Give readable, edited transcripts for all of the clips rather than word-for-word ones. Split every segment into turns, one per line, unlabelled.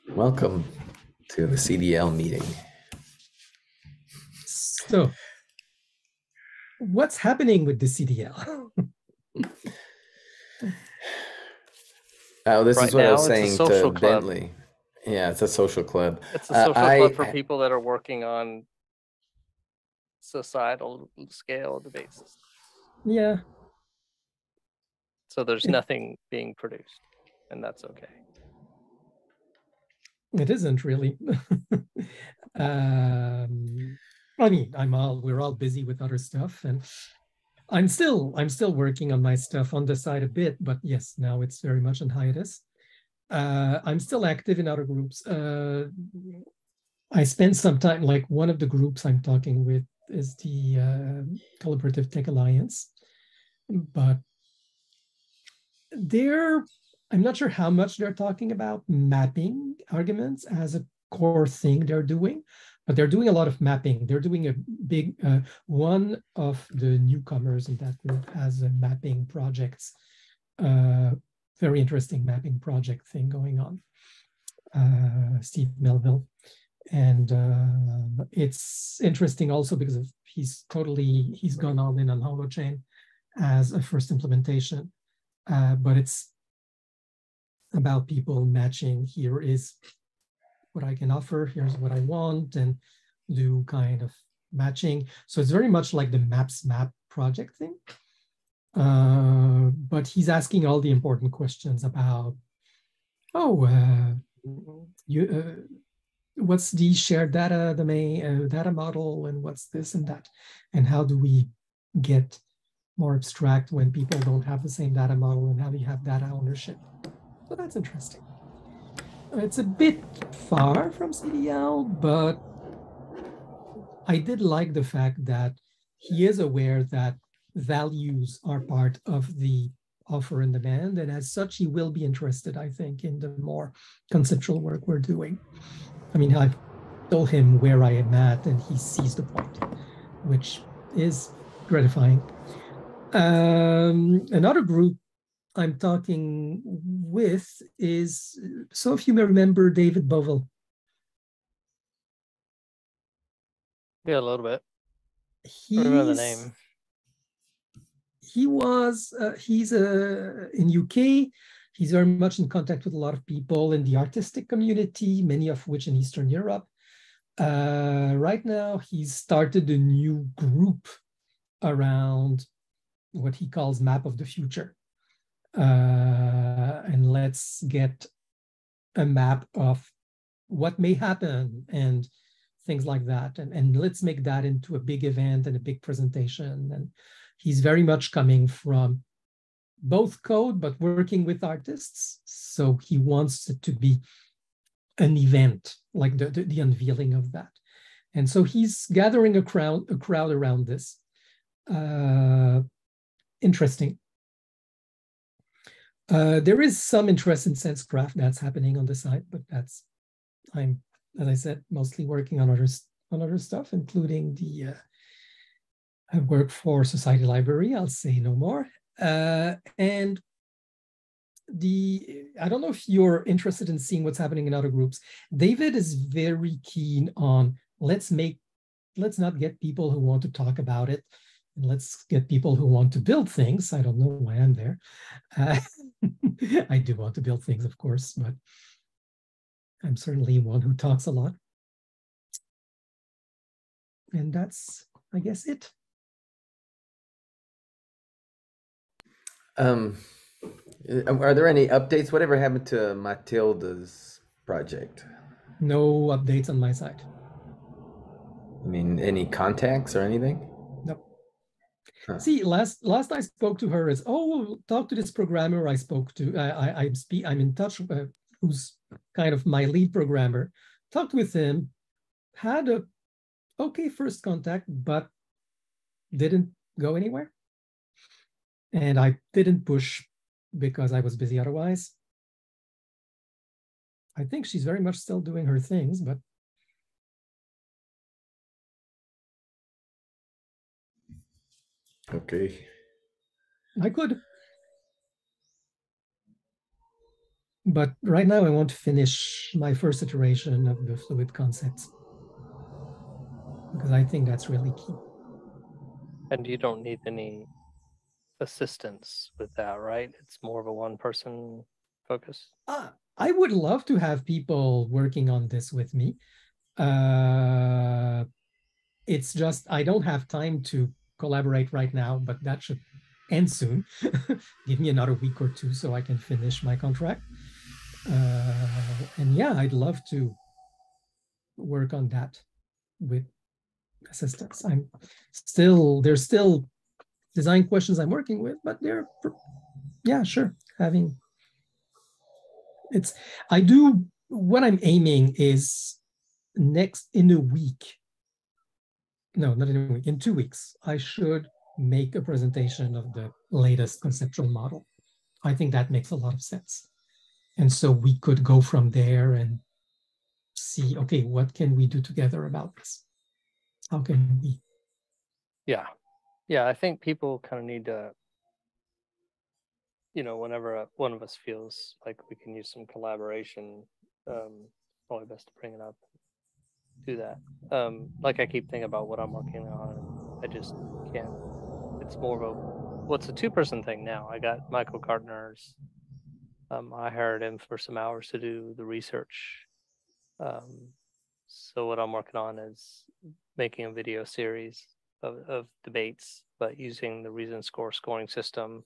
Welcome to the CDL meeting.
So, what's happening with the CDL?
Oh, this
Right
is what I was
now, it's a
saying to
social club.
Bentley. Yeah, it's a social club.
It's a social club for
I
people that are working on societal scale debate systems.
Yeah,
So there's nothing being produced, and that's okay.
it isn't really. I mean, we're all busy with other stuff, and I'm still working on my stuff on the side a bit, but yes, now it's very much on hiatus. I'm still active in other groups. I spent some time, like one of the groups I'm talking with is the Collaborative Tech Alliance, but I'm not sure how much they're talking about mapping arguments as a core thing they're doing, but they're doing a lot of mapping. They're doing a big, one of the newcomers in that group has a mapping projects, very interesting mapping project thing going on, Steve Melville. And it's interesting also because he's gone all in on holochain as a first implementation. But it's about people matching. Here is what I can offer. Here's what I want, and do kind of matching. So it's very much like the Maps Map project thing. But he's asking all the important questions about, what's the shared data domain, data model, and what's this and that, and how do we get more abstract when people don't have the same data model, and how do you have data ownership? So that's interesting. It's a bit far from CDL, but I did like the fact that he is aware that values are part of the offer and demand, and as such, he will be interested, I think, in the more conceptual work we're doing. I mean, I've told him where I am at, and he sees the point, which is gratifying. Another group I'm talking with is, so if you may remember David Bovell.
Yeah, a little bit. I remember the name.
He's in UK. He's very much in contact with a lot of people in the artistic community, many of which in Eastern Europe. Right now, he's started a new group around what he calls Map of the Future. And let's get a map of what may happen and things like that. And let's make that into a big event and a big presentation. And he's very much coming from both code, but working with artists. So he wants it to be an event, like the unveiling of that. And so he's gathering a crowd around this. Interesting. There is some interest in SenseCraft that's happening on the side, but I'm, as I said, mostly working on other stuff, including the I work for Society Library. I'll say no more. And I don't know if you're interested in seeing what's happening in other groups. David is very keen on let's not get people who want to talk about it, and let's get people who want to build things. I don't know why I'm there. I do want to build things, of course, but I'm certainly one who talks a lot. And that's, I guess, it.
Are there any updates? Whatever happened to Matilda's project?
No updates on my side.
I mean, any contacts or anything?
Nope. Huh. See, last I spoke to her is, talk to this programmer I spoke to. I'm in touch with, who's kind of my lead programmer. Talked with him, had a okay first contact, but didn't go anywhere. And I didn't push because I was busy otherwise. I think she's very much still doing her things, but
okay.
I could. But right now, I want to finish my first iteration of the fluid concepts because I think that's really key.
And you don't need any assistance with that, right? It's more of a one-person focus.
I would love to have people working on this with me. It's just I don't have time to collaborate right now, but that should end soon. Give me another week or two so I can finish my contract. And yeah, I'd love to work on that with assistance. There's still design questions I'm working with, but yeah, sure. What I'm aiming is next in a week. No, not in a week, in 2 weeks, I should make a presentation of the latest conceptual model. I think that makes a lot of sense. And so we could go from there and see, okay, what can we do together about this? How can we?
Yeah. Yeah, I think people kind of need to, whenever one of us feels like we can use some collaboration, probably best to bring it up, do that. Like I keep thinking about what I'm working on, and I just can't. It's more of it's a two-person thing now. I got Michael Gartner's. I hired him for some hours to do the research. So what I'm working on is making a video series of debates, but using the reason score scoring system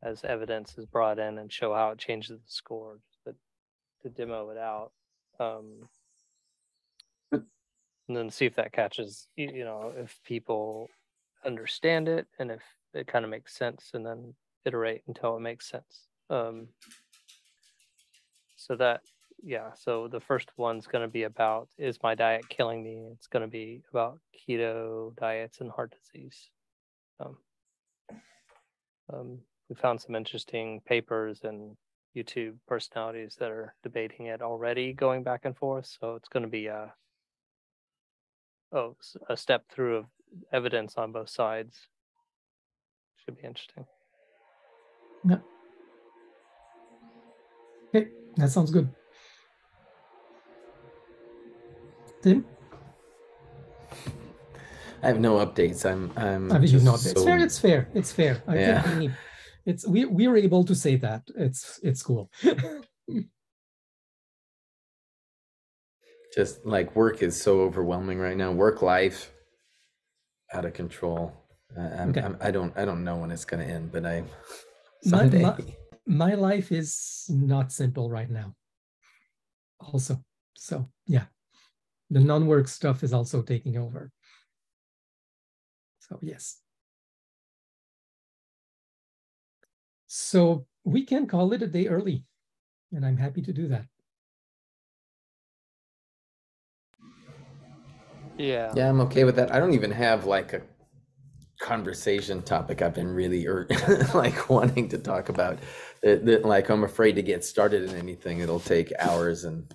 as evidence is brought in and show how it changes the score, but to demo it out. And then see if that catches, if people understand it and if it kind of makes sense, and then iterate until it makes sense. So the first one's going to be about, is my diet killing me? It's going to be about keto diets and heart disease. We found some interesting papers and YouTube personalities that are debating it already, going back and forth. So it's going to be a step through of evidence on both sides. Should be interesting.
Yeah. Okay, that sounds good. Tim?
I have no updates.
I mean,
just
no updates. It's fair. It's fair. I think we need. We were able to say that. It's cool.
Just like work is so overwhelming right now. Work life out of control. I don't know when it's going to end, but someday.
My life is not simple right now. Also, so yeah, the non-work stuff is also taking over. So yes. So we can call it a day early, and I'm happy to do that.
Yeah.
Yeah, I'm okay with that. I don't even have like a conversation topic I've been really like wanting to talk about. Like I'm afraid to get started in anything. It'll take hours. And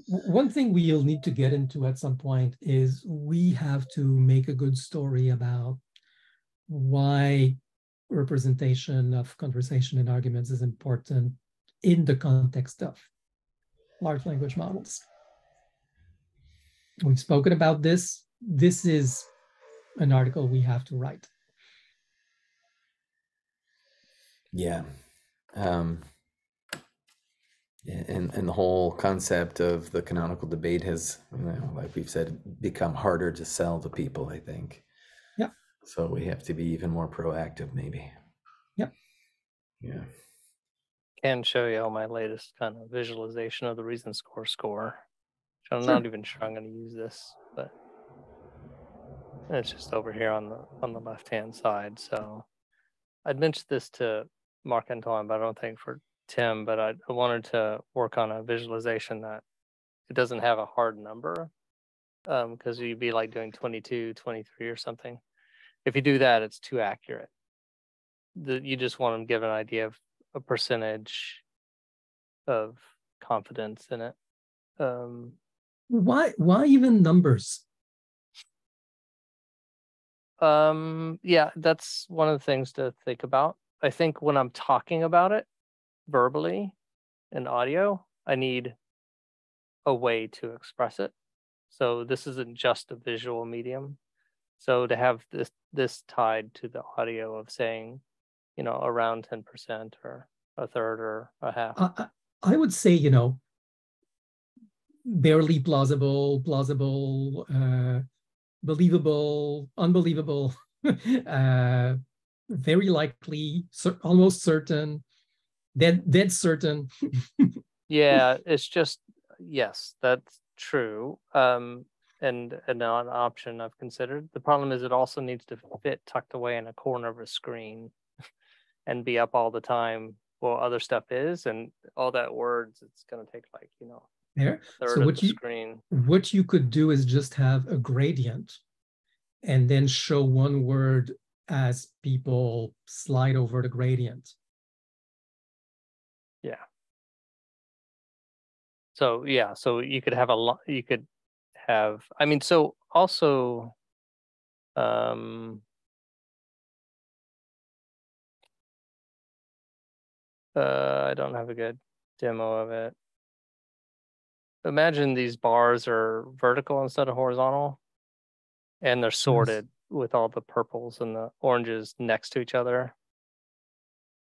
one thing we'll need to get into at some point is we have to make a good story about why representation of conversation and arguments is important in the context of large language models. We've spoken about this. This is an article we have to write.
Yeah. And the whole concept of the canonical debate has, like we've said, become harder to sell to people, I think.
Yeah.
So we have to be even more proactive, maybe.
Yep.
Yeah.
Can show you my latest kind of visualization of the reason score. Which I'm
Sure.
not even sure I'm going to use this, but it's just over here on the left hand side. So I'd mentioned this to Mark and Tom, but I don't think for Tim. But I wanted to work on a visualization that it doesn't have a hard number, because you'd be like doing 22, 23 or something. If you do that, it's too accurate. You just want to give an idea of a percentage of confidence in it.
Why even numbers?
Yeah, that's one of the things to think about. I think when I'm talking about it verbally, in audio, I need a way to express it. So this isn't just a visual medium. So to have this tied to the audio of saying, around 10% or a third or a half.
I would say, barely plausible, believable, unbelievable, very likely, almost certain, dead certain.
Yeah, it's just, yes, that's true. And an option I've considered. The problem is it also needs to fit tucked away in a corner of a screen and be up all the time while other stuff is, and all that words, it's going to take
there.
third
So
of the screen.
What you could do is just have a gradient and then show one word as people slide over the gradient.
Yeah. So yeah, so you could have so also I don't have a good demo of it. Imagine these bars are vertical instead of horizontal, and they're sorted with all the purples and the oranges next to each other.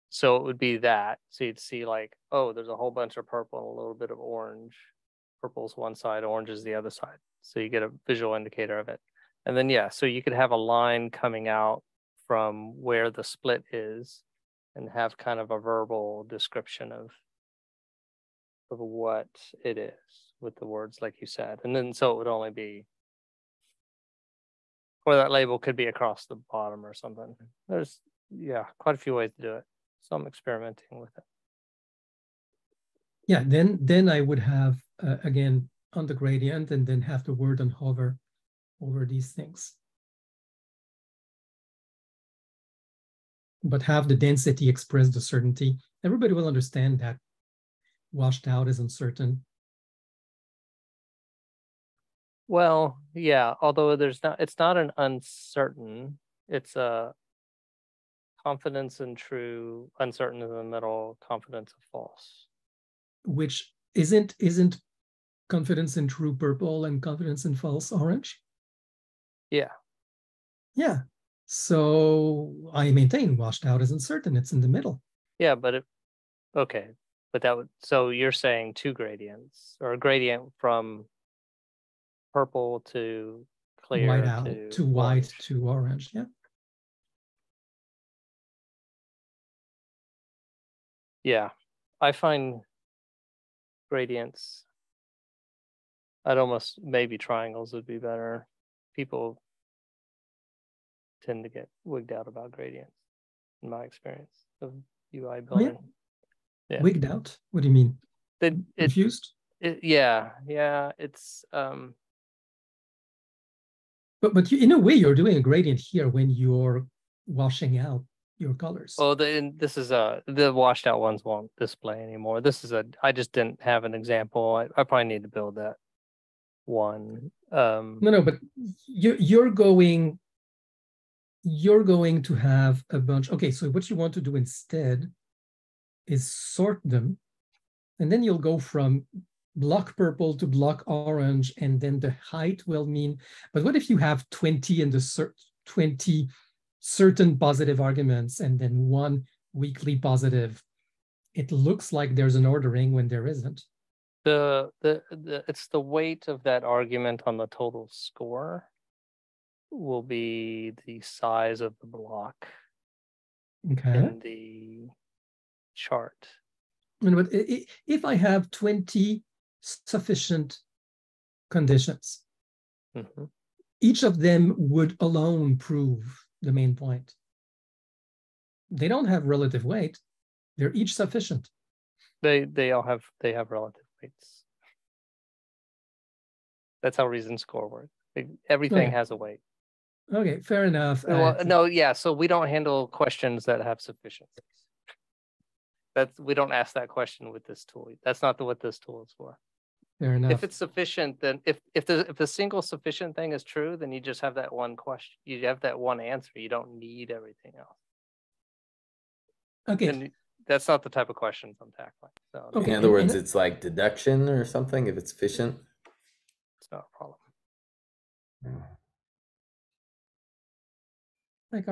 So it would be that. So you'd see there's a whole bunch of purple and a little bit of orange. Purple's one side, orange is the other side. So you get a visual indicator of it. And then, so you could have a line coming out from where the split is and have kind of a verbal description of what it is with the words, like you said. And then, so it would only be, or that label could be across the bottom or something. There's, quite a few ways to do it. So I'm experimenting with it.
Yeah, then I would have, again, on the gradient, and then have the word and hover over these things. But have the density express the certainty. Everybody will understand that washed out is uncertain.
Well, yeah, although it's not an uncertain, it's a confidence in true, uncertain in the middle, confidence of false.
Which isn't confidence in true purple and confidence in false orange? Yeah. Yeah. So I maintain washed out is uncertain. It's in the middle.
Yeah, but okay. But so you're saying two gradients, or a gradient from purple to clear
white out to white
orange.
to orange. Yeah.
Yeah. I find gradients, maybe triangles would be better. People tend to get wigged out about gradients, in my experience of UI building.
Oh, yeah. Wigged out? What do you mean? Confused?
Yeah. It's
But in a way, you're doing a gradient here when you're washing out your colors.
Oh, this is the washed out ones won't display anymore. I just didn't have an example. I probably need to build that one.
No, but you're going to have a bunch. Okay, so what you want to do instead is sort them, and then you'll go from block purple to block orange, and then the height will mean, but what if you have 20 and the 20 certain positive arguments and then one weakly positive? It looks like there's an ordering when there isn't.
It's the weight of that argument on the total score will be the size of the block in the chart.
But if I have 20 sufficient conditions, each of them would alone prove the main point. They don't have relative weight. They're each sufficient.
They have relative weights. That's how reason score works. Everything has a weight.
Okay, fair enough.
Well, so we don't handle questions that have sufficiencies. We don't ask that question with this tool. That's not what this tool is for.
Fair enough.
If it's sufficient, then if the single sufficient thing is true, then you just have that one question. You have that one answer. You don't need everything else.
Okay.
that's not the type of questions I'm tackling. So
Okay.
In other words, it's like deduction or something if it's efficient.
it's not a problem.
Like,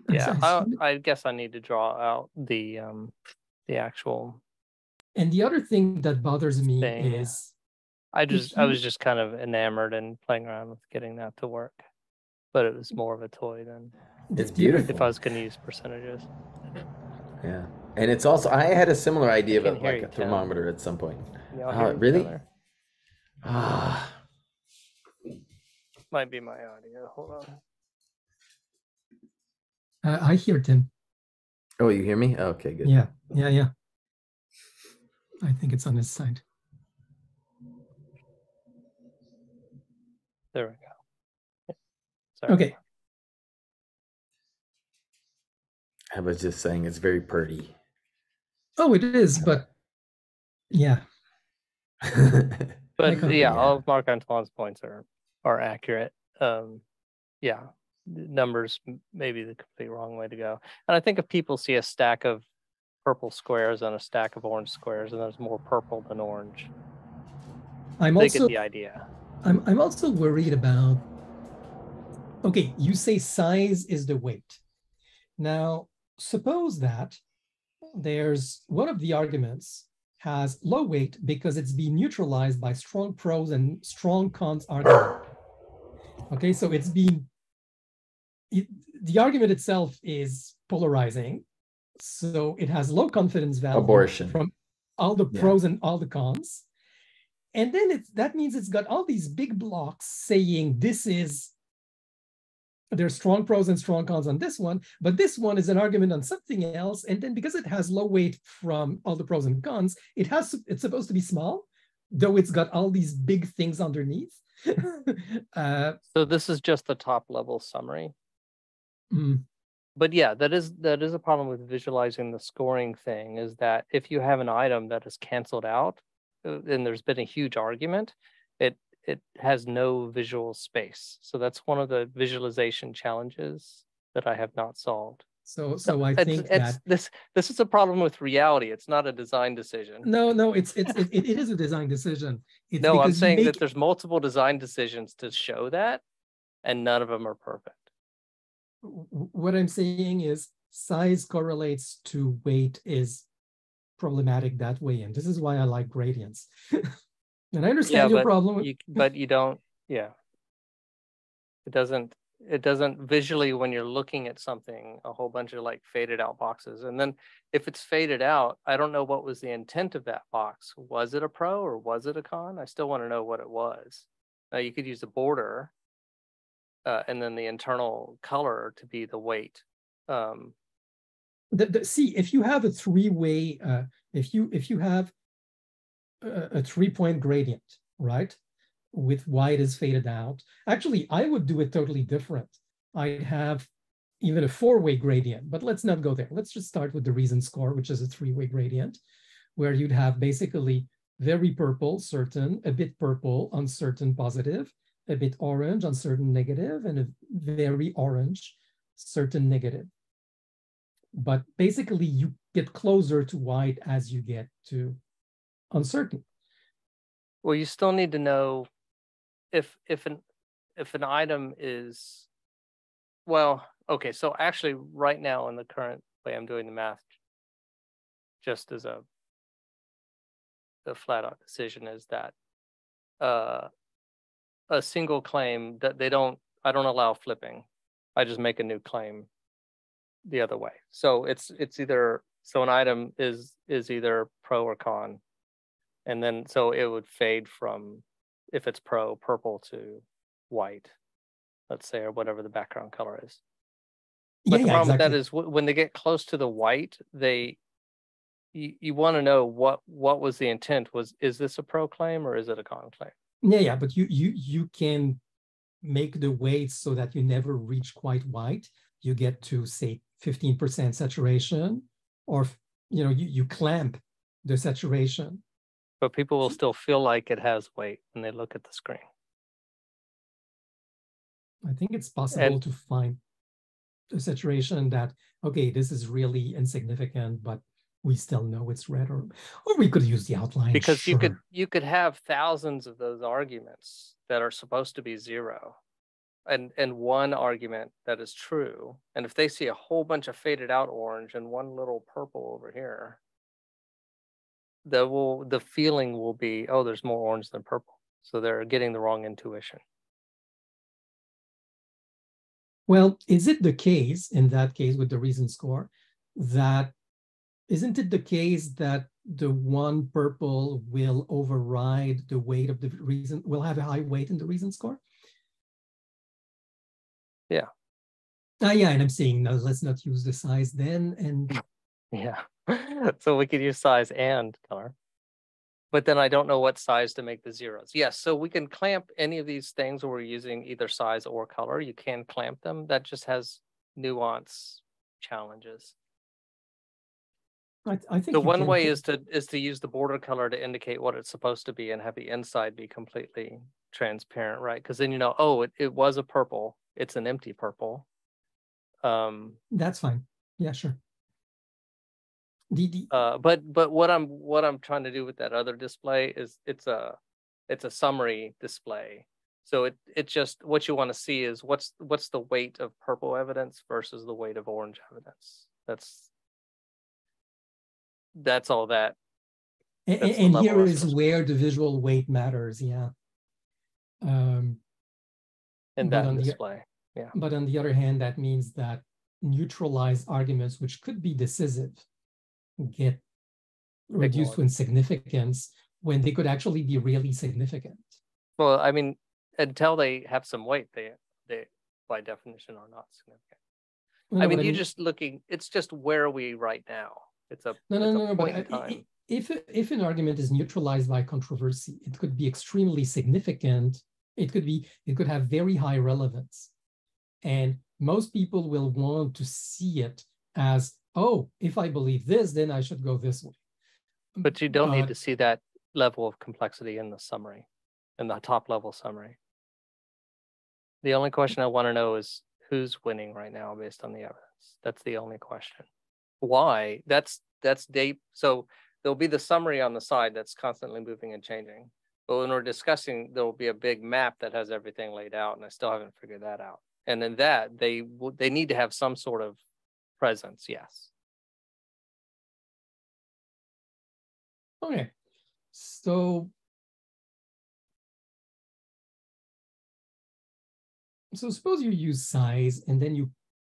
Yeah, I guess I need to draw out the actual.
And the other thing that bothers me
thing.
is
I was just kind of enamored and playing around with getting that to work, but it was more of a toy than
It's beautiful.
if I was going to use percentages.
Yeah, and it's also I had a similar idea
can't
about
hear
like
you,
a thermometer at some point.
Y'all hear each
Really?
other?
Ah,
Might be my audio. Hold on.
I hear Tim.
oh, you hear me? Okay, good.
Yeah. I think it's on his side.
There we go. Sorry.
Okay.
I was just saying it's very pretty.
Oh, it is, but yeah.
But yeah, all of Marc Antoine's points are accurate. Yeah, numbers maybe the complete wrong way to go. And I think if people see a stack of purple squares and a stack of orange squares, and there's more purple than orange, they get the idea.
I'm also worried about. Okay, you say size is the weight. Now, suppose that there's one of the arguments has low weight because it's being neutralized by strong pros and strong cons argument. Okay, so the argument itself is polarizing. So it has low confidence value
Abortion
from all the pros and all the cons. And then that means it's got all these big blocks saying there's strong pros and strong cons on this one, but this one is an argument on something else. And then because it has low weight from all the pros and cons, it's supposed to be small, though it's got all these big things underneath.
So this is just the top level summary.
Mm.
But yeah, that is a problem with visualizing the scoring thing, is that if you have an item that is canceled out and there's been a huge argument, it has no visual space. So that's one of the visualization challenges that I have not solved.
So I think that
this is a problem with reality. It's not a design decision.
No, it is a design decision.
No, I'm saying that there's multiple design decisions to show that, and none of them are perfect.
What I'm saying is size correlates to weight is problematic that way, and this is why I like gradients. And I understand your problem.
But you don't, yeah. It doesn't visually, when you're looking at something, a whole bunch of like faded out boxes. And then if it's faded out, I don't know what was the intent of that box. Was it a pro or was it a con? I still want to know what it was. Now you could use a border and then the internal color to be the weight.
See, if you have a three-way, if you have a 3-point gradient, right, with white is faded out, actually, I would do it totally different. I'd have even a 4-way gradient, but let's not go there. Let's just start with the reason score, which is a 3-way gradient, where you'd have basically very purple, certain, a bit purple, uncertain, positive, a bit orange, uncertain, negative, and a very orange, certain, negative. But basically, you get closer to white as you get to uncertain.
Well, you still need to know if an item is, well, okay. So actually, right now in the current way I'm doing the math, just as a flat out decision, is that a single claim that I don't allow flipping. I just make a new claim the other way. So it's either, so an item is either pro or con, and then so it would fade from, if it's pro, purple to white, let's say, or whatever the background color is. But the problem with that is when they get close to the white, you want to know what was the intent. Is this a pro claim or is it a con claim?
Yeah, but you can make the weights so that you never reach quite white. You get to say 15% saturation, or you clamp the saturation.
But people will still feel like it has weight when they look at the screen.
I think it's possible to find. a situation that, okay, this is really insignificant, but we still know it's red, or we could use the outline.
Because
sure.
you could have thousands of those arguments that are supposed to be zero, and one argument that is true. And if they see a whole bunch of faded out orange and one little purple over here, the feeling will be, oh, there's more orange than purple. So they're getting the wrong intuition.
Well, is it the case in that case with the reason score that, isn't it the case that the one purple will override the weight of the reason, will have a high weight in the reason score?
Yeah.
Yeah, and I'm saying, no, let's not use the size then. And
yeah, so we could use size and color. But then I don't know what size to make the zeros. Yes, so we can clamp any of these things where we're using either size or color. You can clamp them. That just has nuance challenges.
I think
the one way is to use the border color to indicate what it's supposed to be and have the inside be completely transparent, right? Because then you know, oh, it was a purple. It's an empty purple.
That's fine. Yeah, sure.
But what I'm trying to do with that other display is it's a summary display. So it just, what you want to see is what's the weight of purple evidence versus the weight of orange evidence. That's all that.
And here is where the visual weight matters. Yeah.
In that display. Yeah.
But on the other hand, that means that neutralized arguments, which could be decisive, get reduced to insignificance when they could actually be really significant.
Well, I mean, until they have some weight, they by definition are not significant. No, I mean, just looking, it's just where are we right now? It's a point in time.
If an argument is neutralized by controversy, it could be extremely significant. It could have very high relevance. And most people will want to see it as, oh, if I believe this, then I should go this way.
But you don't need to see that level of complexity in the summary, in the top level summary. The only question I want to know is who's winning right now based on the evidence. That's the only question. Why? That's deep. So there'll be the summary on the side that's constantly moving and changing. But when we're discussing, there will be a big map that has everything laid out, and I still haven't figured that out. And in that, they need to have some sort of presence, yes.
Okay, so suppose you use size and then you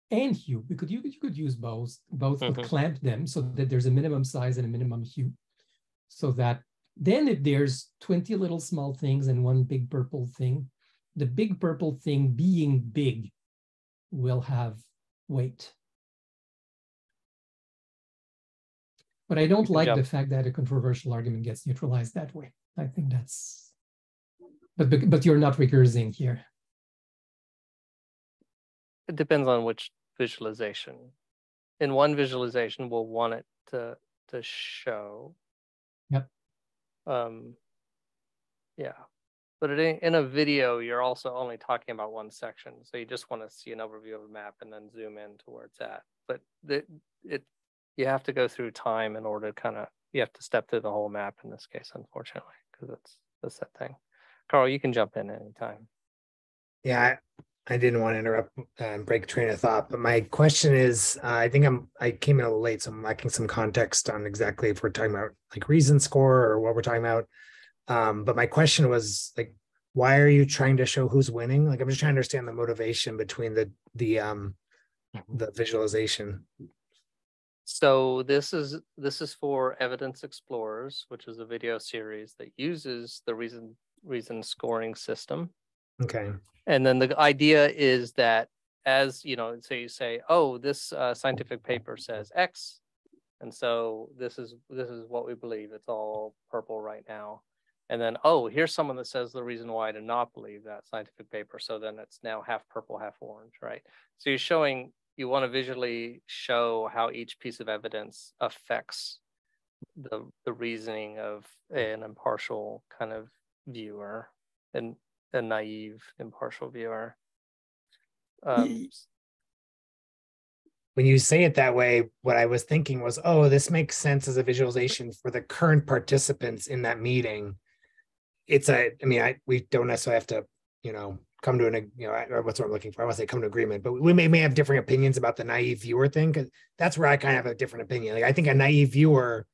hue, because you could use both, but clamp them so that there's a minimum size and a minimum hue. So that then if there's 20 little small things and one big purple thing, the big purple thing being big will have weight. But I don't like the fact that a controversial argument gets neutralized that way. I think that's, but you're not recursing here.
It depends on which visualization. In one visualization, we'll want it to show.
Yep.
Yeah. But in a video, you're also only talking about one section. So you just want to see an overview of a map and then zoom in to where it's at. But you have to go through time in order to you have to step through the whole map in this case, unfortunately, because that's that thing. Carl, you can jump in anytime.
Yeah, I didn't want to interrupt and break train of thought, but my question is, I think I came in a little late, so I'm lacking some context on exactly if we're talking about like reason score or what we're talking about. But my question was like, why are you trying to show who's winning? Like, I'm just trying to understand the motivation between the visualization.
So this is for Evidence Explorers, which is a video series that uses the reason scoring system.
Okay.
And then the idea is that, as you know, so you say, oh, this scientific paper says X, and so this is what we believe. It's all purple right now. And then, oh, here's someone that says the reason why to not believe that scientific paper. So then it's now half purple, half orange, right? So you want to visually show how each piece of evidence affects the reasoning of an impartial kind of viewer and a naive impartial viewer.
when you say it that way, what I was thinking was, oh, this makes sense as a visualization for the current participants in that meeting. We don't necessarily have to, come to what's what I'm looking for. I want to say come to agreement, but we may have different opinions about the naive viewer thing, because that's where I kind of have a different opinion. Like, I think a naive viewer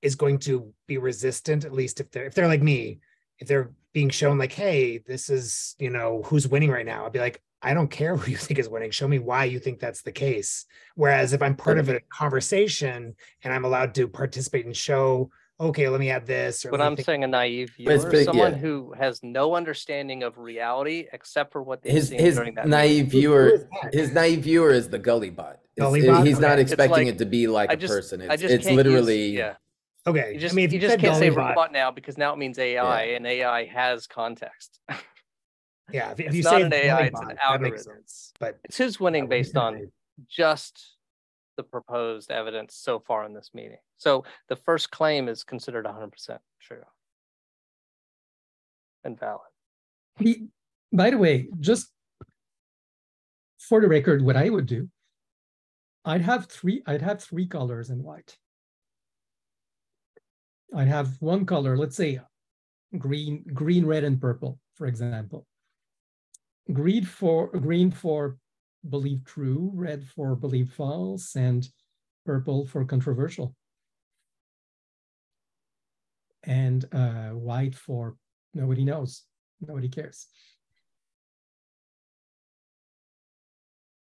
is going to be resistant, at least if they're like me, if they're being shown like, hey, this is, who's winning right now. I'd be like, I don't care who you think is winning. Show me why you think that's the case. Whereas if I'm part of a conversation and I'm allowed to participate and show, okay, let me add this.
But I'm saying a naive viewer, someone who has no understanding of reality except for what they've seen during that
naive
meeting.
His naive viewer is the gully bot. He's not expecting it to be like a person. It's literally
okay.
You just can't say robot now, because now it means AI, and AI has context.
Yeah, if
it's
you
not
say
an AI, it's an algorithm.
But
it's who's winning based on just the proposed evidence so far in this meeting. So the first claim is considered 100% true and valid.
By the way, just for the record, what I would do, I'd have three colors in white. I'd have one color, let's say green, red, and purple, for example. Green for believe true, red for believe false, and purple for controversial. And white for nobody knows, nobody cares.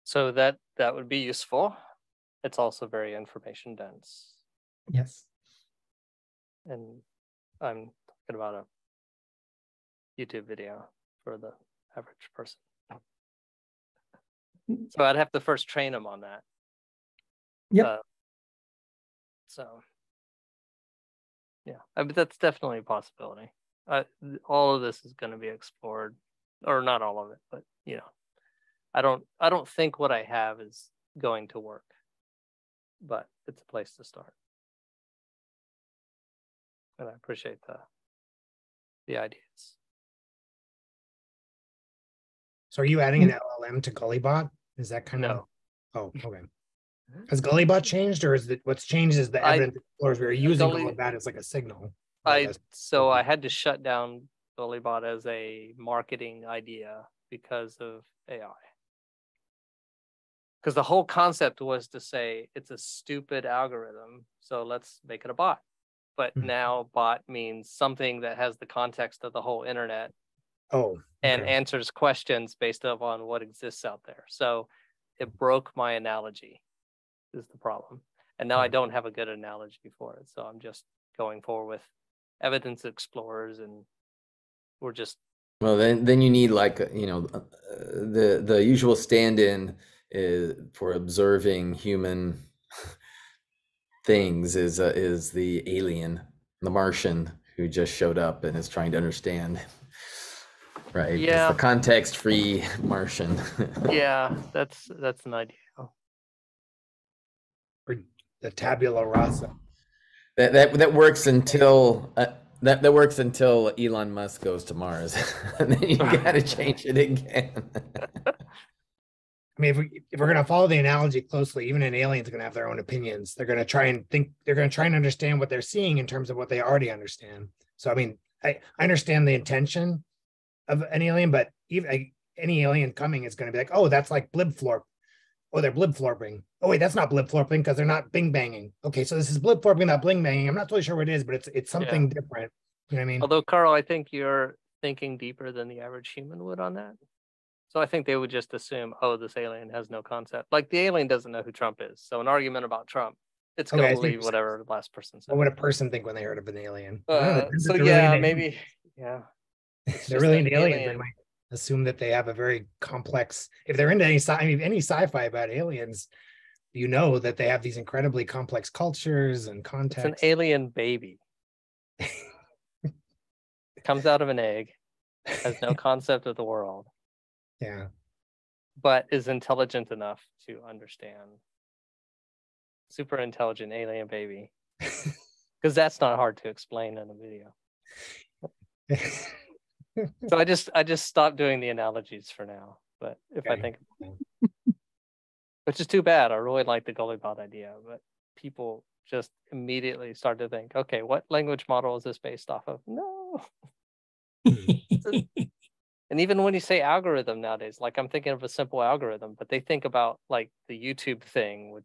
So that would be useful. It's also very information dense.
Yes.
And I'm talking about a YouTube video for the average person. So I'd have to first train them on that.
Yep.
So yeah, but that's definitely a possibility. All of this is going to be explored, or not all of it, but I don't think what I have is going to work, but it's a place to start. And I appreciate the ideas.
So are you adding an LLM to Gullybot? Is that kind of?
No.
Oh, okay. Has Gullybot changed, or is it what's changed is the evidence explorers we are using Gullybot as like a signal?
I had to shut down Gullybot as a marketing idea because of AI. Because the whole concept was to say it's a stupid algorithm, so let's make it a bot. But now bot means something that has the context of the whole internet. And answers questions based upon what exists out there. So it broke my analogy, is the problem. And now I don't have a good analogy for it. So I'm just going forward with evidence explorers, and we're just.
Well, then you need like, the usual stand-in for observing human things is the alien, the Martian, who just showed up and is trying to understand. Right.
Yeah.
It's the context-free Martian.
Yeah, that's an idea.
Or the tabula rasa.
That works until that works until Elon Musk goes to Mars, and then you got to change it again.
I mean, if we're going to follow the analogy closely, even an alien's going to have their own opinions. They're going to try and think. They're going to try and understand what they're seeing in terms of what they already understand. So, I mean, I understand the intention of an alien, but even any alien coming is going to be like, oh, that's like blib florp. Oh, they're blib florping. Oh, wait, that's not blib florping because they're not bing banging. Okay, so this is blib florping, not bling banging. I'm not totally sure what it is, but it's something different. You know what I mean?
Although, Carl, I think you're thinking deeper than the average human would on that. So I think they would just assume, oh, this alien has no concept. Like the alien doesn't know who Trump is. So an argument about Trump, it's going to believe whatever the last person said.
What would a person think when they heard of an alien?
So yeah, maybe, yeah.
They're really into aliens. They might assume that they have a very complex. If they're into any sci-fi about aliens, you know that they have these incredibly complex cultures and contexts.
It's an alien baby. Comes out of an egg, has no concept of the world.
Yeah.
But is intelligent enough to understand. Super intelligent alien baby. Because that's not hard to explain in a video. So I just stopped doing the analogies for now. But if I think, which is too bad. I really like the Gullybot idea, but people just immediately start to think, okay, what language model is this based off of? No. And even when you say algorithm nowadays, like I'm thinking of a simple algorithm, but they think about like the YouTube thing,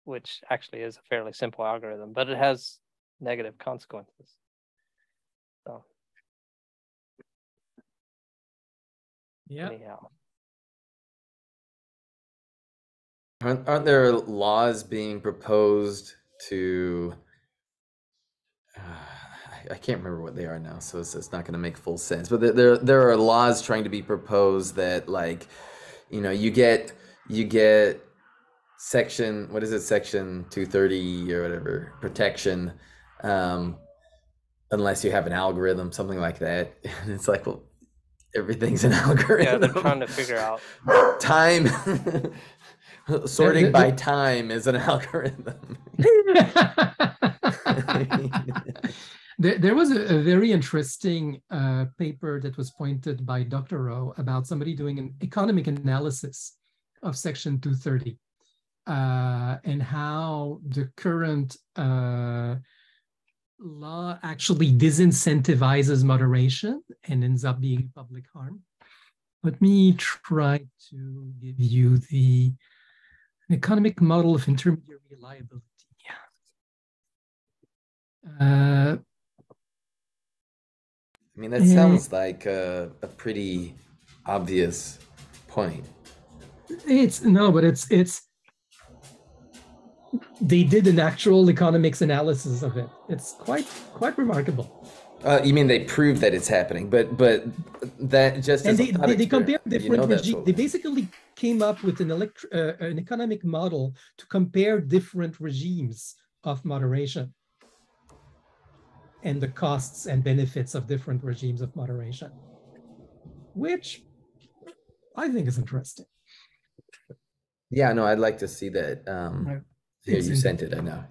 which actually is a fairly simple algorithm, but it has negative consequences. So
Yeah.
anyhow.
Aren't there laws being proposed to? I can't remember what they are now, so it's not going to make full sense. But there are laws trying to be proposed that, like, you get section, what is it, section 230 or whatever, protection, unless you have an algorithm, something like that. And it's like, well, everything's an algorithm.
Yeah, they're trying to figure out
time. Sorting by time is an algorithm.
There was a very interesting paper that was pointed by Dr. Rowe about somebody doing an economic analysis of Section 230 and how the current law actually disincentivizes moderation and ends up being public harm. Let me try to give you the economic model of intermediary liability.
I mean, that sounds like a pretty obvious point.
It's they did an actual economics analysis of it. It's quite remarkable.
You mean they proved that it's happening, but that just
and
as
they compare different regimes. They
totally.
basically came up with an economic model to compare different regimes of moderation and the costs and benefits of different regimes of moderation, which I think is interesting.
Yeah, no, I'd like to see that. Here, you sent it, I know.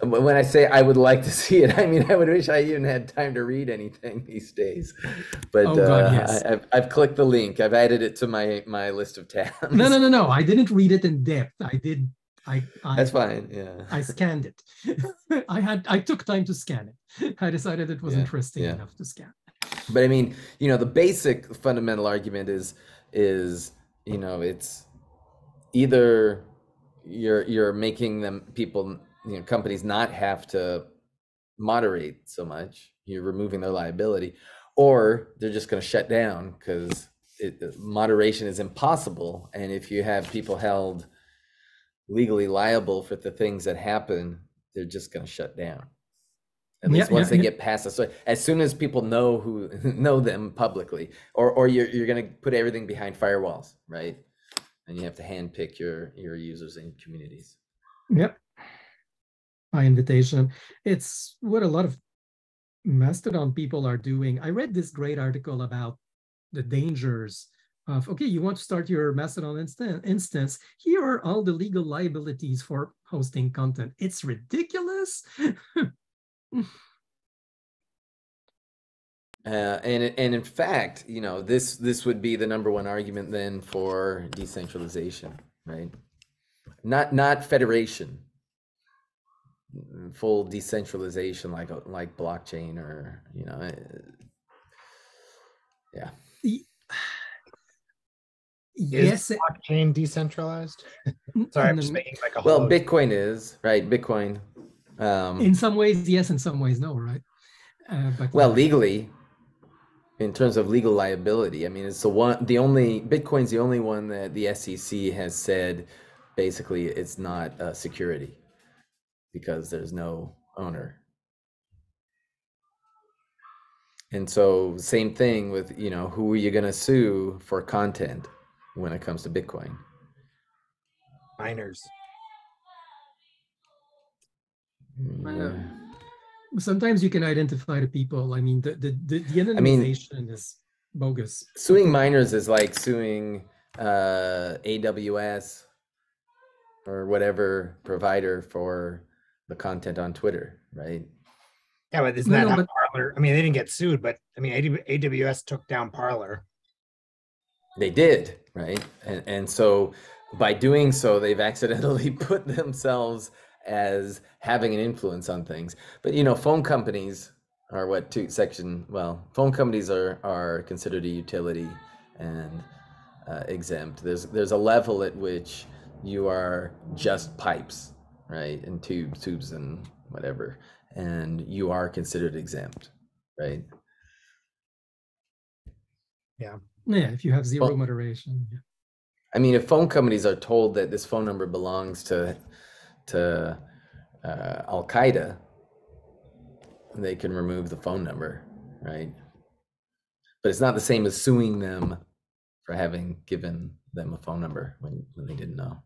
When I say I would like to see it, I mean I would wish I even had time to read anything these days. But
oh God, yes.
I've clicked the link. I've added it to my list of tabs.
No. I didn't read it in depth. I did.
That's fine. Yeah.
I scanned it. I took time to scan it. I decided it was interesting enough to scan.
But I mean, the basic fundamental argument is it's either you're making people, companies not have to moderate so much, you're removing their liability, or they're just going to shut down because moderation is impossible. And if you have people held legally liable for the things that happen, they're just going to shut down. At least once they get past this. So as soon as people know them publicly, or you're going to put everything behind firewalls, right? And you have to handpick your users and communities.
Yep. By invitation. It's what a lot of Mastodon people are doing. I read this great article about the dangers of, okay, you want to start your Mastodon instance. Here are all the legal liabilities for hosting content. It's ridiculous.
And in fact, this would be the number one argument then for decentralization, right? Not federation, full decentralization like blockchain or yeah.
Yes. Is blockchain decentralized? Sorry, I'm just making like a whole.
Well, Bitcoin is, right? Bitcoin.
In some ways, yes. In some ways, no, right? But
well, legally, in terms of legal liability, I mean, it's Bitcoin's the only one that the SEC has said basically it's not a security because there's no owner. And so same thing with, who are you going to sue for content when it comes to Bitcoin?
Miners.
Yeah.
Sometimes you can identify the people. I mean, the anonymization is bogus.
Suing miners is like suing AWS or whatever provider for the content on Twitter, right?
Yeah, but isn't that Parler? I mean, they didn't get sued, but I mean, AWS took down Parler.
They did, right? And so by doing so, they've accidentally put themselves as having an influence on things. But phone companies are phone companies are considered a utility and exempt. There's a level at which you are just pipes, right? And tubes and whatever, and you are considered exempt, right?
Yeah.
Yeah, if you have zero
Well,
moderation. Yeah.
I mean, if phone companies are told that this phone number belongs to Al Qaeda, they can remove the phone number, right? But it's not the same as suing them for having given them a phone number when they didn't know.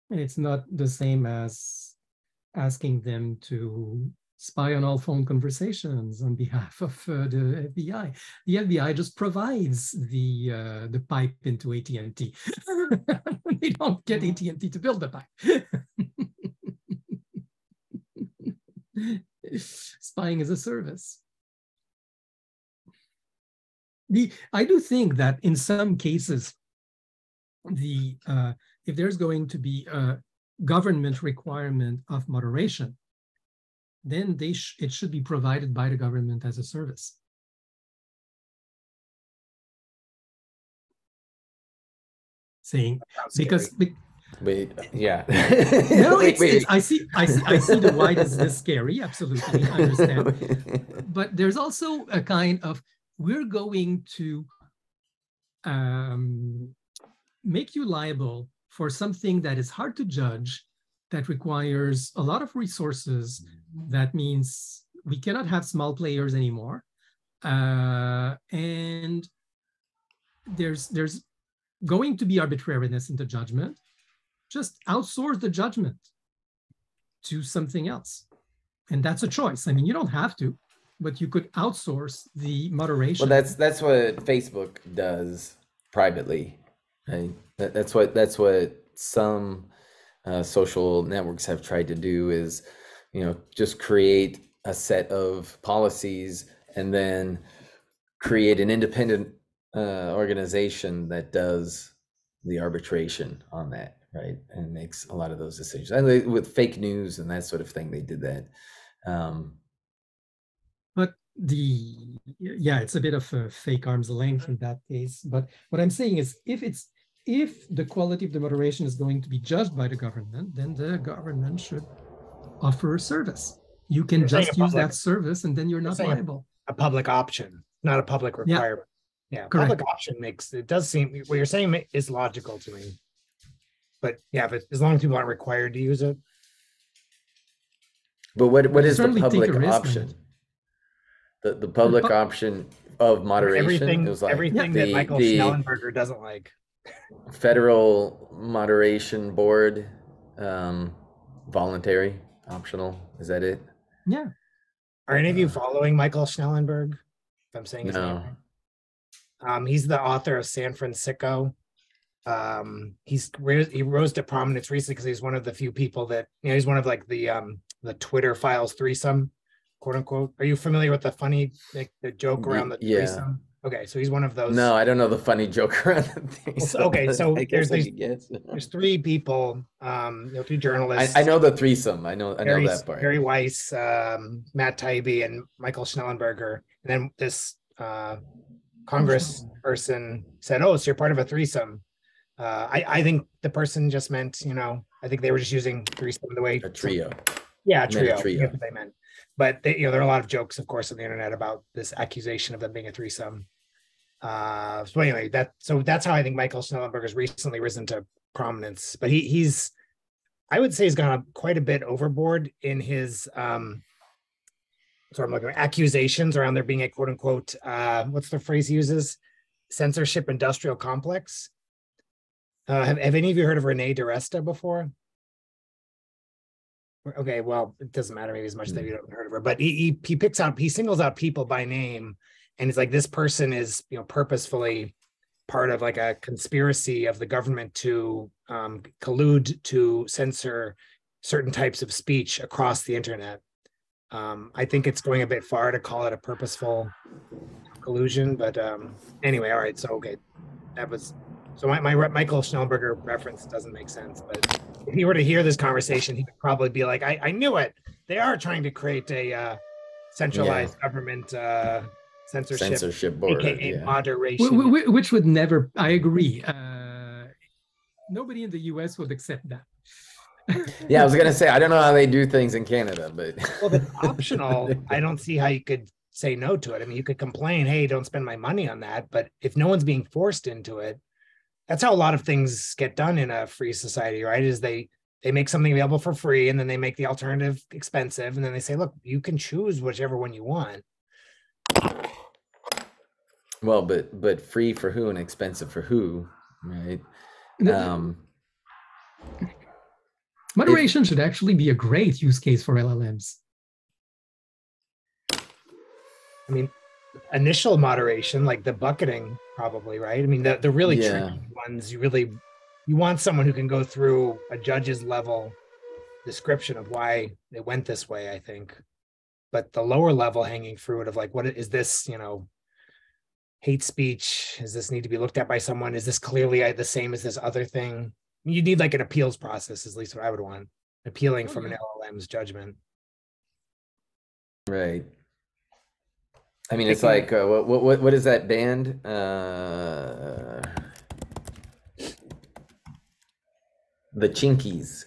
And it's not the same as asking them to spy on all phone conversations on behalf of the FBI. The FBI just provides the pipe into AT&T. They don't get AT&T to build the pipe. Spying is a service. I do think that in some cases, if there's going to be a government requirement of moderation, then it should be provided by the government as a service. Saying because
Wait, yeah.
no,
wait.
I see the why is this scary. Absolutely, I understand. But there's also a kind of we're going to make you liable for something that is hard to judge, that requires a lot of resources. That means we cannot have small players anymore. And there's going to be arbitrariness in the judgment. Just outsource the judgment to something else. And that's a choice. I mean, you don't have to, but you could outsource the moderation.
Well, that's what Facebook does privately, right? That's what some social networks have tried to do is, just create a set of policies and then create an independent organization that does the arbitration on that, right? And makes a lot of those decisions. And with fake news and that sort of thing, they did that.
But it's a bit of a fake arm's length in that case. But what I'm saying is, if the quality of the moderation is going to be judged by the government, then the government should offer a service. You can just use that service, and then you're not liable.
A public option, not a public requirement. Yeah,
correct.
Public option does seem, what you're saying is logical to me. But yeah, but as long as people aren't required to use it.
But what is the public option? The public option of moderation?
Everything that Michael Schnellenberger doesn't like.
Federal Moderation Board, voluntary, optional. Is that it?
Yeah.
Are any of you following Michael Schnellenberg? If I'm saying his name right. He's the author of San Francisco. He rose to prominence recently because he's one of the few people that, he's one of like the Twitter files threesome, quote unquote. Are you familiar with the funny, the joke around the threesome? Okay, so he's one of those.
No, I don't know the funny joke around the threesome.
Okay, so there's three people, three journalists.
I know the threesome. I know that part.
Harry Weiss, Matt Taibbi, and Michael Schnellenberger. And then this Congress person said, "Oh, so you're part of a threesome." I think the person just meant, I think they were just using threesome the way
a trio.
Yeah, a trio. That's what they meant. But there are a lot of jokes, of course, on the internet about this accusation of them being a threesome. So anyway, that's how I think Michael Schnellenberger has recently risen to prominence. But he's, I would say, he's gone quite a bit overboard in his accusations around there being a quote unquote what's the phrase he uses? Censorship industrial complex. Have any of you heard of Renee DiResta before? Okay, well, it doesn't matter maybe as much that you haven't heard of her, but he singles out people by name, and it's like this person is purposefully part of like a conspiracy of the government to collude to censor certain types of speech across the internet. I think it's going a bit far to call it a purposeful collusion, but anyway, all right. So okay, that was so my Michael Schnellberger reference doesn't make sense, but if he were to hear this conversation, he would probably be like, I knew it. They are trying to create a centralized government
censorship board,
aka
yeah.
moderation.
Which would never, I agree. Nobody in the US would accept that.
Yeah, I was gonna say I don't know how they do things in Canada, but
Well, if it's optional, I don't see how you could say no to it. I mean, you could complain, hey, don't spend my money on that. But if no one's being forced into it, that's how a lot of things get done in a free society, right? Is they make something available for free and then they make the alternative expensive. And then they say, look, you can choose whichever one you want.
well, but free for who and expensive for who, right?
Moderation should actually be a great use case for LLMs.
I mean, initial moderation, like the bucketing, probably, right? I mean, the really tricky ones, you want someone who can go through a judge's level description of why it went this way, I think. But the lower level hanging fruit of like, what is this, hate speech? Does this need to be looked at by someone? Is this clearly the same as this other thing? You need like an appeals process, is at least what I would want. Appealing from an LLM's judgment.
Right. I mean, it's like what is that band? The Chinkies.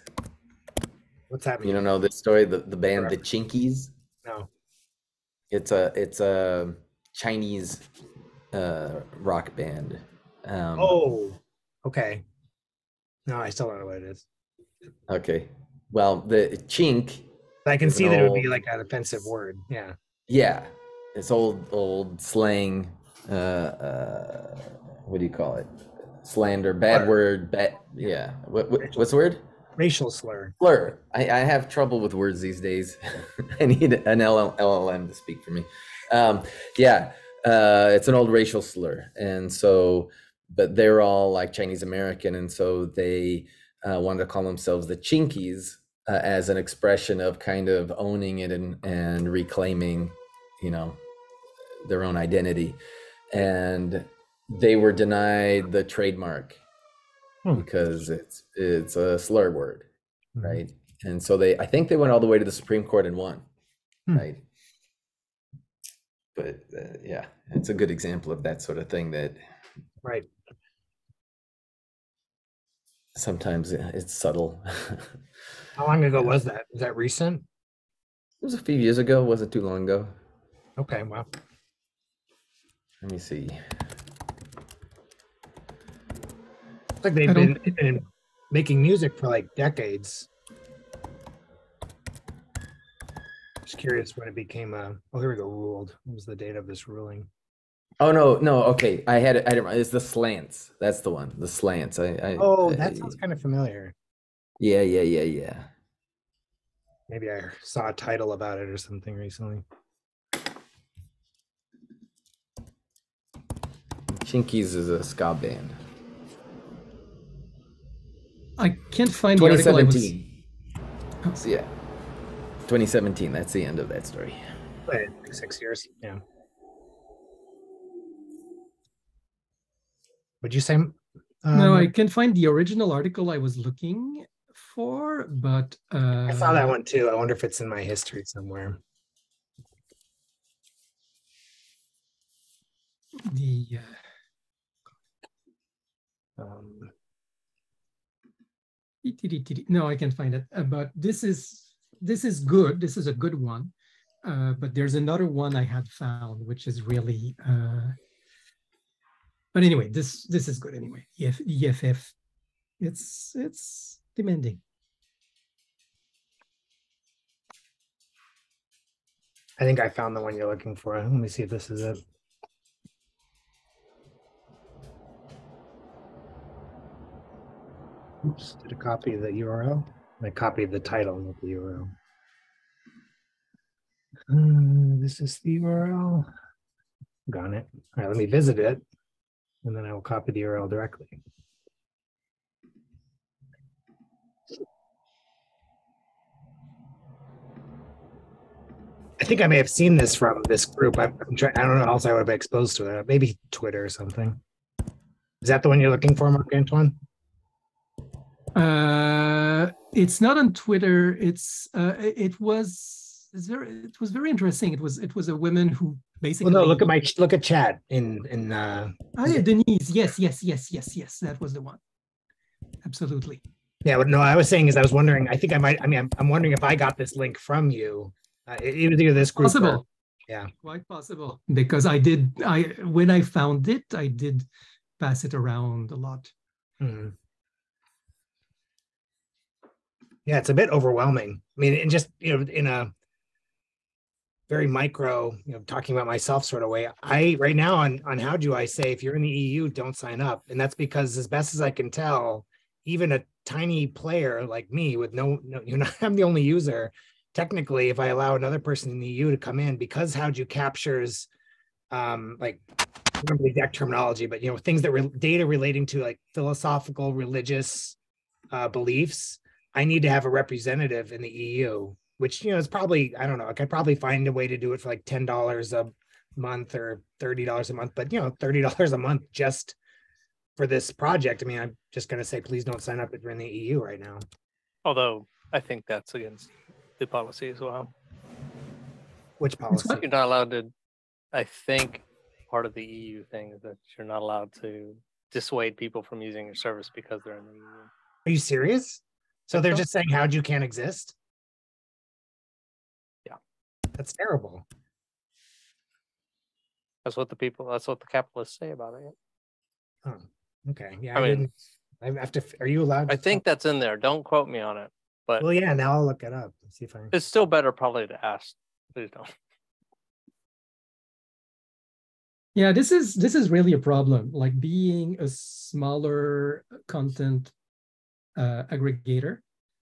What's that mean?
You don't know this story? The band The Chinkies?
No.
It's a Chinese rock band.
Okay. No, I still don't know what it is.
Okay. Well, the chink.
I can see that it would be like an offensive word. Yeah.
Yeah. It's old slang. What do you call it? Slander, bad word, yeah. What's the word?
Racial slur.
Slur. I have trouble with words these days. I need an LLM to speak for me. It's an old racial slur. And so, but they're all like Chinese American. And so they wanted to call themselves the Chinkies as an expression of kind of owning it and reclaiming, their own identity. And they were denied the trademark because it's a slur word, right? And so I think they went all the way to the Supreme Court and won, right? But it's a good example of that sort of thing that
right.
Sometimes it's subtle.
How long ago was that? Was that recent?
It was a few years ago. It wasn't too long ago.
Okay, wow.
Let me see.
It's like they've been making music for like decades. Just curious when it became here we go, ruled. What was the date of this ruling?
Oh no, okay. I had it. It's the slants. That's the one. The slants.
That sounds kind of familiar.
Yeah.
Maybe I saw a title about it or something recently.
Chinkies is a ska band.
I can't find the article.
2017. So, yeah. 2017. That's the end of that story.
Like 6 years. Yeah. Would you say?
No, I can find the original article I was looking for, but
I saw that one too. I wonder if it's in my history somewhere.
No, I can't find it. But this is good. This is a good one. But there's another one I had found, which is really. But anyway, this is good anyway. EFF, it's demanding.
I think I found the one you're looking for. Let me see if this is it. Oops, did a copy of the URL. I copied the title, not the URL. This is the URL. Got it. All right, let me visit it, and then I will copy the URL directly. think I may have seen this from this group. I'm trying. I don't know how else I would have been exposed to it. Maybe Twitter or something. Is that the one you're looking for, Mark Antoine?
It's not on Twitter. It was very interesting. It was a woman who basically.
Well, no, look at chat in.
Oh yeah, Denise. Yes. That was the one. Absolutely.
Yeah, but no, I was saying is I was wondering. I think I might. I mean, I'm wondering if I got this link from you. It was either this group.
Possible.
Yeah,
quite possible, because when I found it, I did pass it around a lot.
Mm-hmm. Yeah, it's a bit overwhelming. I mean, and just in a very micro, talking about myself sort of way. I right now on how do I say if you're in the EU, don't sign up, and that's because as best as I can tell, even a tiny player like me with no I'm the only user. Technically, if I allow another person in the EU to come in, because how do you captures, like, I don't remember the exact terminology, but things that data relating to like philosophical, religious beliefs. I need to have a representative in the EU, which is probably, I don't know, I could probably find a way to do it for like $10 a month or $30 a month, but $30 a month just for this project. I mean, I'm just going to say, please don't sign up if you're in the EU right now.
Although I think that's against the policy as well.
Which policy?
You're not allowed to, I think part of the EU thing is that you're not allowed to dissuade people from using your service because they're in the EU.
Are you serious? So they're just saying how you can't exist?
Yeah.
That's terrible.
That's what the capitalists say about it.
Oh, okay. Yeah,
I
have to. Are you allowed?
I think that's in there. Don't quote me on it. But
well, yeah. Now I'll look it up and see if I.
It's still better probably to ask. Please don't.
Yeah, this is really a problem. Like being a smaller content aggregator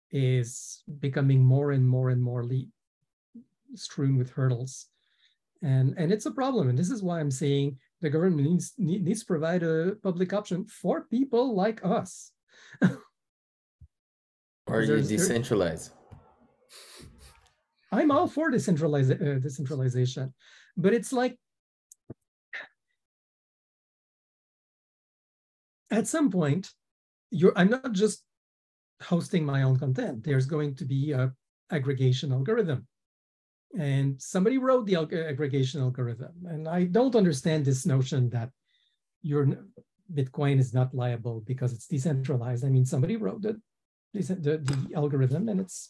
is becoming more and more and more strewn with hurdles, and it's a problem. And this is why I'm saying the government needs to provide a public option for people like us.
Or you decentralize.
I'm all for decentralization, but it's like at some point, I'm not just hosting my own content. There's going to be a aggregation algorithm, and somebody wrote the aggregation algorithm. And I don't understand this notion that your Bitcoin is not liable because it's decentralized. I mean, somebody wrote the algorithm, and it's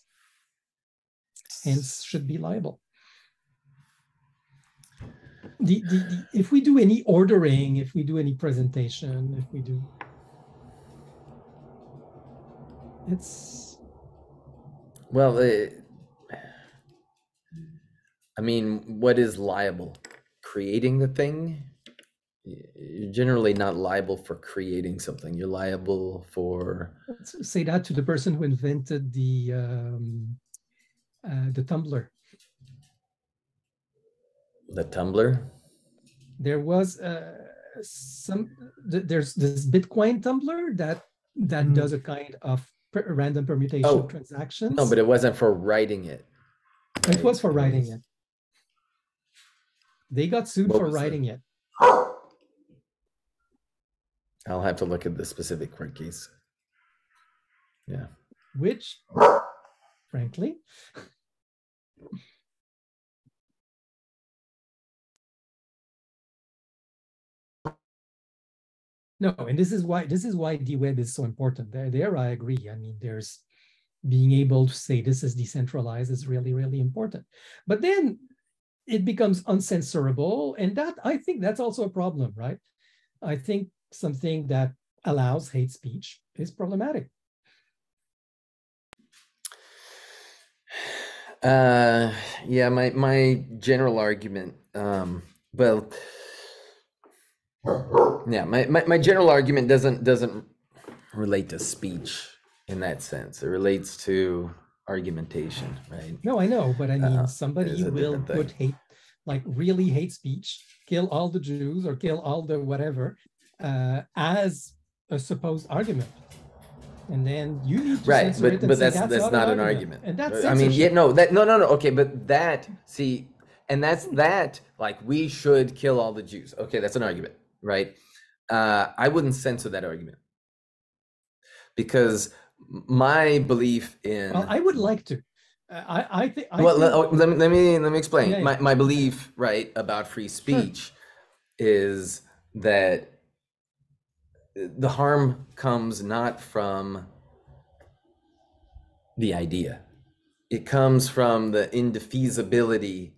hence should be liable. If we do any ordering, if we do any presentation, if we do, it's
well. I mean, what is liable? Creating the thing? You're generally not liable for creating something. You're liable for.
Let's say that to the person who invented the Tumblr.
The Tumblr?
There was there's this Bitcoin Tumblr that does a kind of random permutation of transactions.
No, but it wasn't for writing it.
Right? It was for writing it. They got sued for writing it.
I'll have to look at the specific court case. Yeah.
Which, frankly, no, and this is why DWeb is so important. There I agree. I mean, there's being able to say this is decentralized is really, really important. But then it becomes uncensorable, and that I think that's also a problem, right? I think something that allows hate speech is problematic.
Yeah, my general argument, well, yeah, my general argument doesn't relate to speech in that sense. It relates to argumentation, right?
No, I know, but I mean, somebody will put really hate speech, kill all the Jews or kill all the whatever, as a supposed argument. and then you need to
Right,
censor it and
but
say
that's not an argument.
and that's
I mean, yeah,
censorship.
no, no. Okay, but that, see, and that, like, we should kill all the Jews. Okay, that's an argument, right? I wouldn't censor that argument because my belief in
Well, I would like to. I think.
well, let me explain.
Yeah, yeah.
My belief, right, about free speech is that the harm comes not from the idea. It comes from the indefeasibility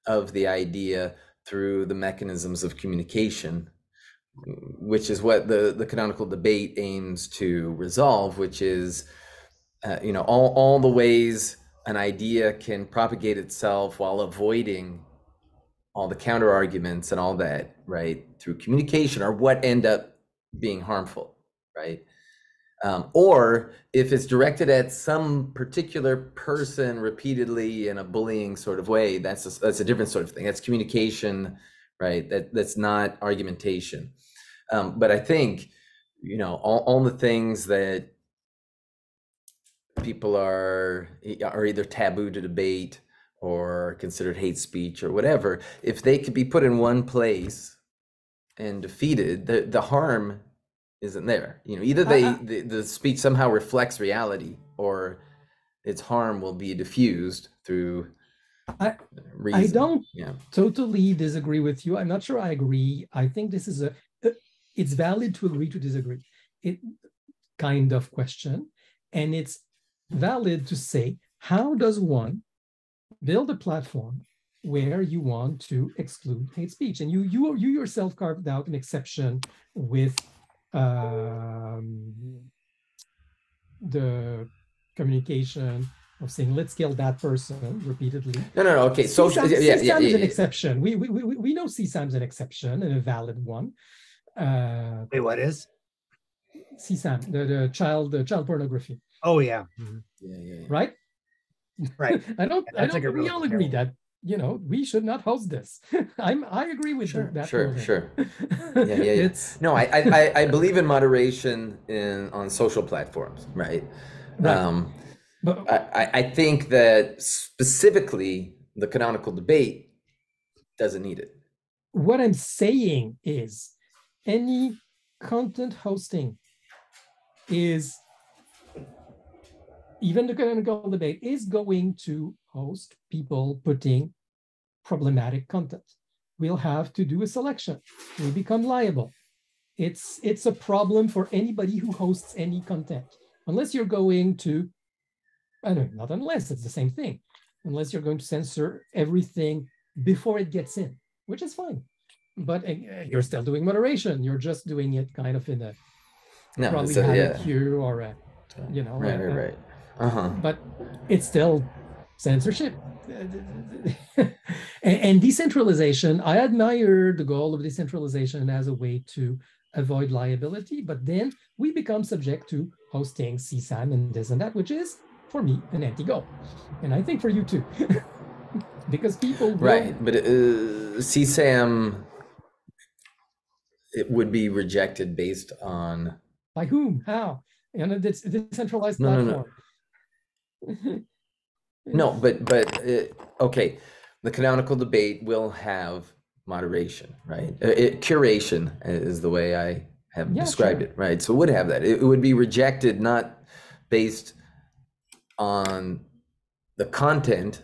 of the idea through the mechanisms of communication, which is what the canonical debate aims to resolve, which is, all the ways an idea can propagate itself while avoiding all the counter arguments and all that, right, through communication, are what end up being harmful, right? Or if it's directed at some particular person repeatedly in a bullying sort of way, that's a different sort of thing. That's communication, right? That's not argumentation. But I think, all the things that people are either taboo to debate or considered hate speech or whatever, if they could be put in one place and defeated, the harm isn't there. Either the speech somehow reflects reality, or its harm will be diffused through reason.
I don't totally disagree with you. I'm not sure I agree. I think this is it's valid to agree to disagree. It kind of question, and it's valid to say, how does one build a platform where you want to exclude hate speech? And you yourself carved out an exception with the communication of saying, let's kill that person repeatedly.
No. Okay, so
CSAM is an exception. We know CSAM is an exception and a valid one.
Wait, what is
CSAM? The child pornography.
Oh yeah.
Yeah.
Right.
Right.
We all agree that we should not host this. I agree with that.
Sure. Yeah. No, I believe in moderation on social platforms, right? But I think that specifically the canonical debate doesn't need it.
What I'm saying is any content hosting is, even the canonical debate is going to host people putting problematic content. We'll have to do a selection. We become liable. It's a problem for anybody who hosts any content, unless you're going to, not unless, it's the same thing, unless you're going to censor everything before it gets in, which is fine. But you're still doing moderation. You're just doing it kind of in a queue or a,
right.
But it's still censorship. And decentralization, I admire the goal of decentralization as a way to avoid liability, but then we become subject to hosting CSAM and this and that, which is, for me, an anti-goal. And I think for you too. Because people will...
Right, but CSAM, it would be rejected based on...
By whom? How? And it's a decentralized platform.
No, but okay, the canonical debate will have moderation, right? Curation is the way I have described it, right? So it would have that. It would be rejected not based on the content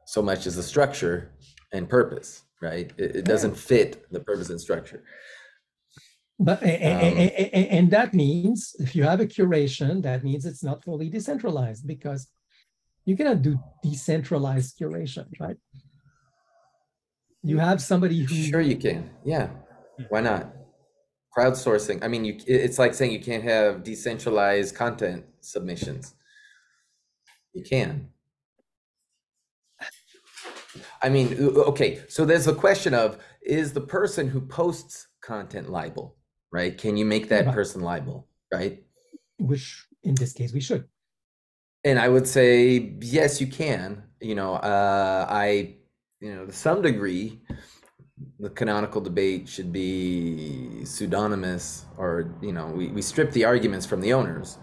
so much as the structure and purpose, right? It doesn't fit the purpose and structure.
But and that means if you have a curation, that means it's not fully decentralized, because you cannot do decentralized curation, right? You have somebody who...
Sure you can. Yeah. Why not? Crowdsourcing. I mean, it's like saying you can't have decentralized content submissions. You can. I mean, okay, so there's a question of, is the person who posts content liable, right? Can you make that person liable, right?
Which in this case we should.
And I would say, yes, you can. To some degree, the canonical debate should be pseudonymous, or we strip the arguments from the owners.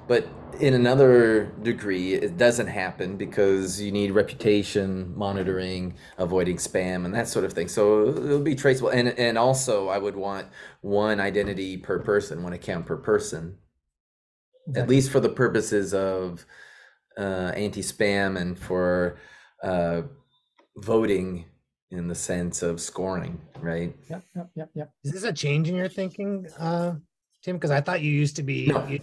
But in another degree, it doesn't happen because you need reputation monitoring, avoiding spam, and that sort of thing. So it'll be traceable. And also, I would want one identity per person, one account per person, at least for the purposes of anti-spam and for voting in the sense of scoring, right?
Yep.
Is this a change in your thinking, Tim? Because I thought you used to be.
No.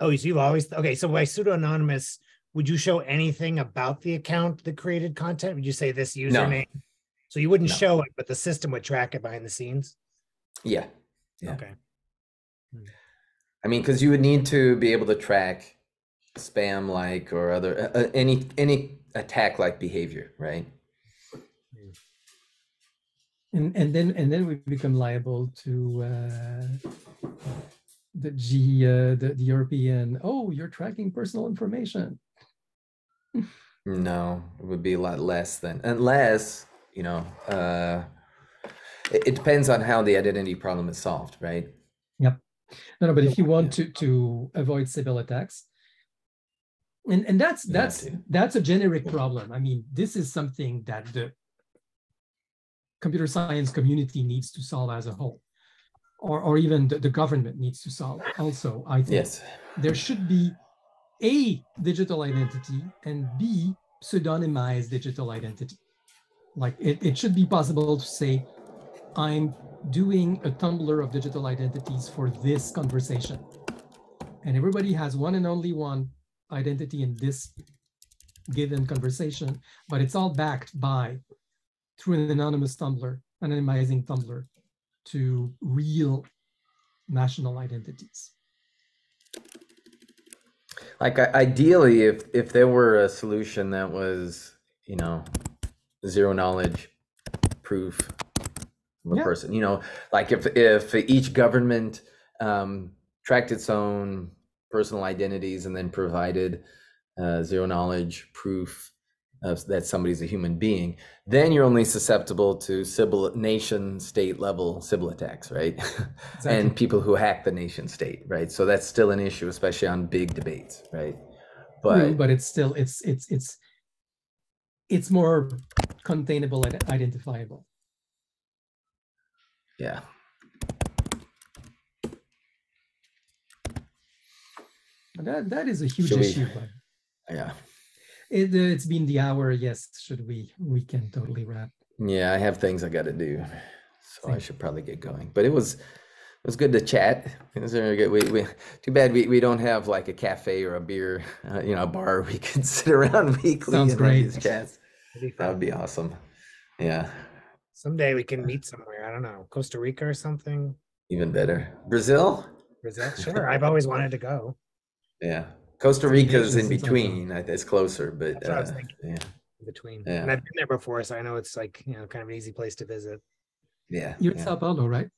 So you've always okay. So by pseudo-anonymous, would you show anything about the account that created content? Would you say this username?
No.
So you wouldn't
No.
show it, but the system would track it behind the scenes?
Yeah.
Okay.
I mean, because you would need to be able to track spam like or other any attack like behavior, right?
And then we become liable to the European. Oh, you're tracking personal information.
No, it would be a lot less than, unless it depends on how the identity problem is solved, right?
Yep. No, but if you want to avoid Sybil attacks, and that's a generic problem. I mean, this is something that the computer science community needs to solve as a whole, or even the government needs to solve. Also, I think there should be A, digital identity, and B, pseudonymized digital identity. Like it should be possible to say, I'm doing a Tumblr of digital identities for this conversation. And everybody has one and only one identity in this given conversation, but it's all backed by, through an anonymous Tumblr, anonymizing Tumblr, to real national identities.
Like ideally, if there were a solution that was, zero knowledge proof of a person, like if each government tracked its own personal identities and then provided zero knowledge proof that somebody's a human being, then you're only susceptible to nation state level Sybil attacks, right?
Exactly.
And people who hack the nation state, right? So that's still an issue, especially on big debates, right?
But it's still it's more containable and identifiable.
Yeah.
That is a huge issue. But
yeah.
It's been the hour. Yes, we can totally wrap.
Yeah, I have things I got to do, so I should probably get going. But it was good to chat. It was very good. We too bad we don't have like a cafe or a beer, a bar we can sit around weekly.
Sounds
and
great.
Have these chats. That would be awesome. Yeah.
Someday we can meet somewhere. I don't know, Costa Rica or something.
Even better. Brazil?
Brazil, sure. I've always wanted to go.
Yeah. Costa Rica's in between. It's closer, but
that's what I was thinking.
Yeah.
In between.
Yeah.
And I've been there before, so I know it's like, kind of an easy place to visit.
Yeah.
You're in Sao Paulo, right?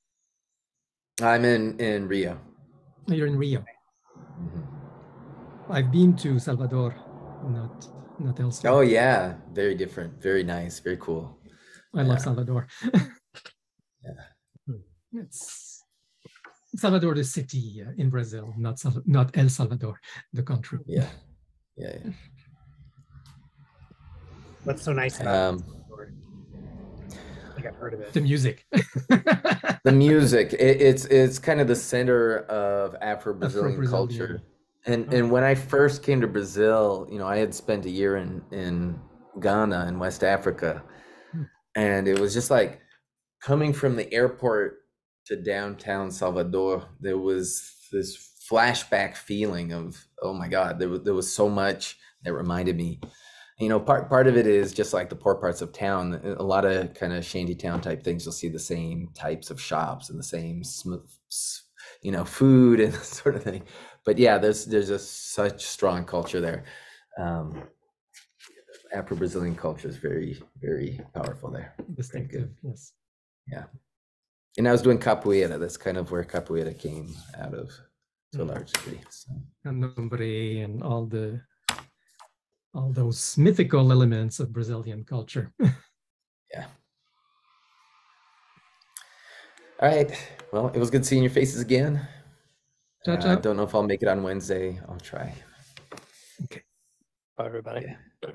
I'm in Rio.
You're in Rio.
Mm-hmm.
I've been to Salvador, not elsewhere.
Oh yeah, very different, very nice, very cool.
I love Salvador.
Yeah.
It's Salvador, the city in Brazil, not El Salvador, the country.
Yeah.
What's so nice about Salvador? I think I've heard of it.
The music.
The music. It's kind of the center of Afro-Brazilian culture. And when I first came to Brazil, I had spent a year in Ghana in West Africa, and it was just like coming from the airport to downtown Salvador. There was this flashback feeling of, oh my God, there was so much that reminded me. Part of it is just like the poor parts of town. A lot of kind of shanty town type things. You'll see the same types of shops and the same food and that sort of thing. But yeah, there's such strong culture there. Afro-Brazilian culture is very, very powerful there.
Distinctive, yes.
Yeah. And I was doing capoeira. That's kind of where capoeira came out of to a large degree. So.
Candomblé and all those mythical elements of Brazilian culture.
Yeah. All right. Well, it was good seeing your faces again.
Ciao,
I
ciao.
don't know if I'll make it on Wednesday. I'll try.
Okay.
Bye, everybody.
Yeah.